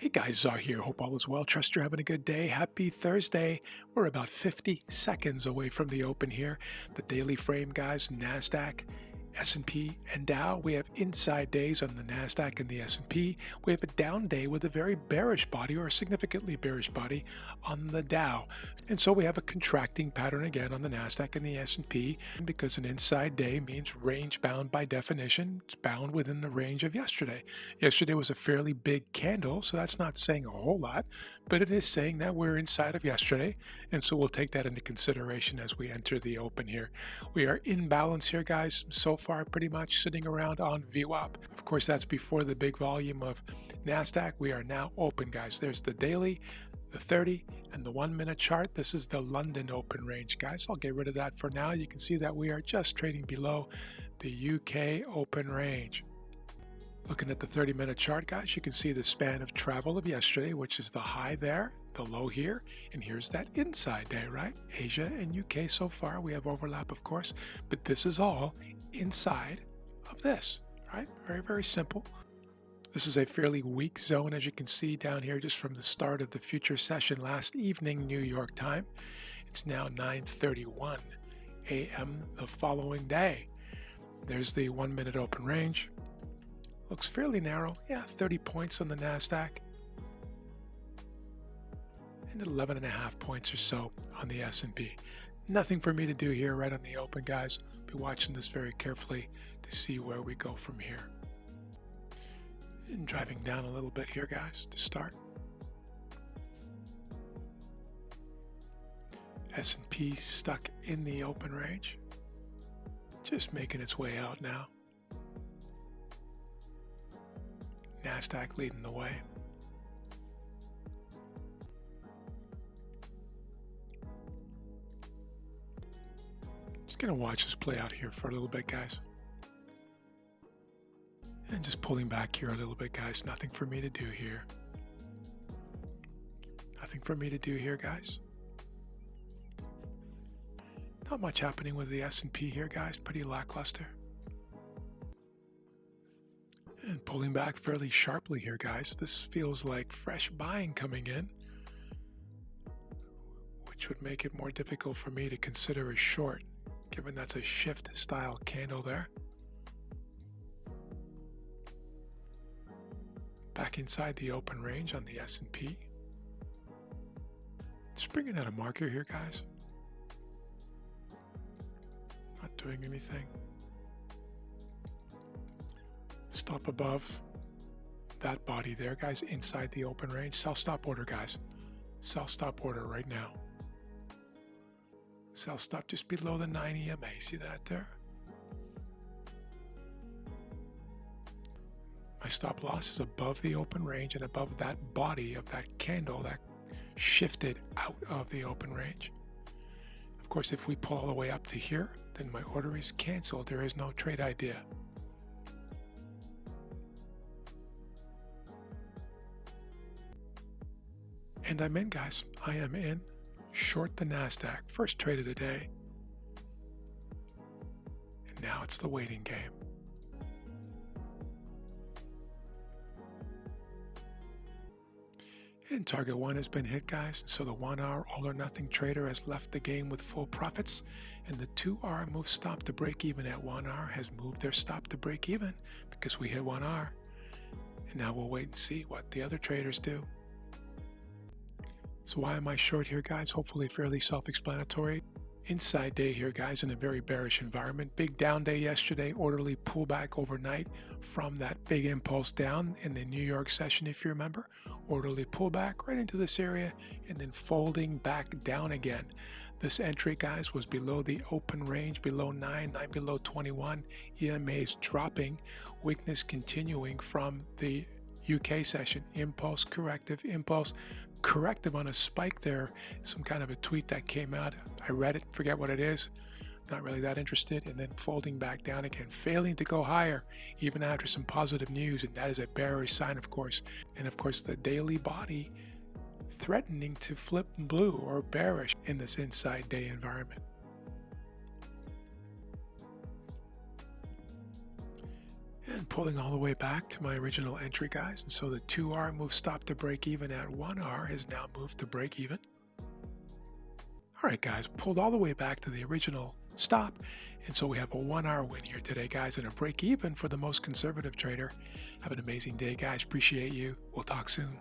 Hey guys, Czar here. Hope all is well. Trust you're having a good day. Happy Thursday. We're about 50 seconds away from the open here. The daily frame, guys, NASDAQ, S&P, and Dow. We have inside days on the NASDAQ and the S&P. We have a down day with a very bearish body or a significantly bearish body on the Dow. And so we have a contracting pattern again on the NASDAQ and the S&P because an inside day means range bound by definition. It's bound within the range of yesterday. Yesterday was a fairly big candle, so that's not saying a whole lot, but it is saying that we're inside of yesterday. And so we'll take that into consideration as we enter the open here. We are in balance here, guys. So far, pretty much sitting around on VWAP. Of course, that's before the big volume of NASDAQ. We are now open, guys. There's the daily, the 30, and the 1 minute chart. This is the London open range, guys. I'll get rid of that for now. You can see that we are just trading below the UK open range. Looking at the 30-minute chart, guys, you can see the span of travel of yesterday, which is the high there, the low here, and here's that inside day, right? Asia and UK so far, we have overlap, of course, but this is all inside of this, right? Very, very simple. This is a fairly weak zone, as you can see down here, just from the start of the future session last evening, New York time. It's now 9:31 a.m. the following day. There's the 1 minute open range. Looks fairly narrow. Yeah, 30 points on the NASDAQ. And 11.5 points or so on the S&P. Nothing for me to do here right on the open, guys. Be watching this very carefully to see where we go from here. And driving down a little bit here, guys, to start. S&P stuck in the open range. Just making its way out now. NASDAQ leading the way. Just gonna watch this play out here for a little bit, guys. And just pulling back here a little bit, guys. Nothing for me to do here. Nothing for me to do here, guys. Not much happening with the S&P here, guys. Pretty lackluster. And pulling back fairly sharply here, guys. This feels like fresh buying coming in, which would make it more difficult for me to consider a short, given that's a shift style candle there. Back inside the open range on the S&P. Just bringing out a marker here, guys. Not doing anything. Stop above that body there, guys, inside the open range. Sell stop order, guys. Sell stop order right now. Sell stop just below the 9 EMA. See that there? My stop loss is above the open range and above that body of that candle that shifted out of the open range. Of course, if we pull all the way up to here, then my order is canceled. There is no trade idea. And I'm in, guys. I am in. Short the NASDAQ. First trade of the day. And now it's the waiting game. And target 1 has been hit, guys. So the 1 hour all or nothing trader has left the game with full profits. And the 2 hour move stop to break even at 1 hour has moved their stop to break even because we hit 1 hour. And now we'll wait and see what the other traders do. So why am I short here, guys? Hopefully fairly self-explanatory. Inside day here, guys, in a very bearish environment. Big down day yesterday, orderly pullback overnight from that big impulse down in the New York session, if you remember. Orderly pullback right into this area and then folding back down again. This entry, guys, was below the open range, below 9 below 21. EMA is dropping, weakness continuing from the UK session. Impulse, corrective on a spike there. Some kind of a tweet that came out. I read it, forget what it is. Not really that interested. And then folding back down again, failing to go higher even after some positive news. And that is a bearish sign, of course. And of course, the daily body threatening to flip blue or bearish in this inside day environment. And pulling all the way back to my original entry, guys. And so the 2R move stop to break even at 1R has now moved to break even. All right, guys, pulled all the way back to the original stop. And so we have a 1R win here today, guys, and a break even for the most conservative trader. Have an amazing day, guys. Appreciate you. We'll talk soon.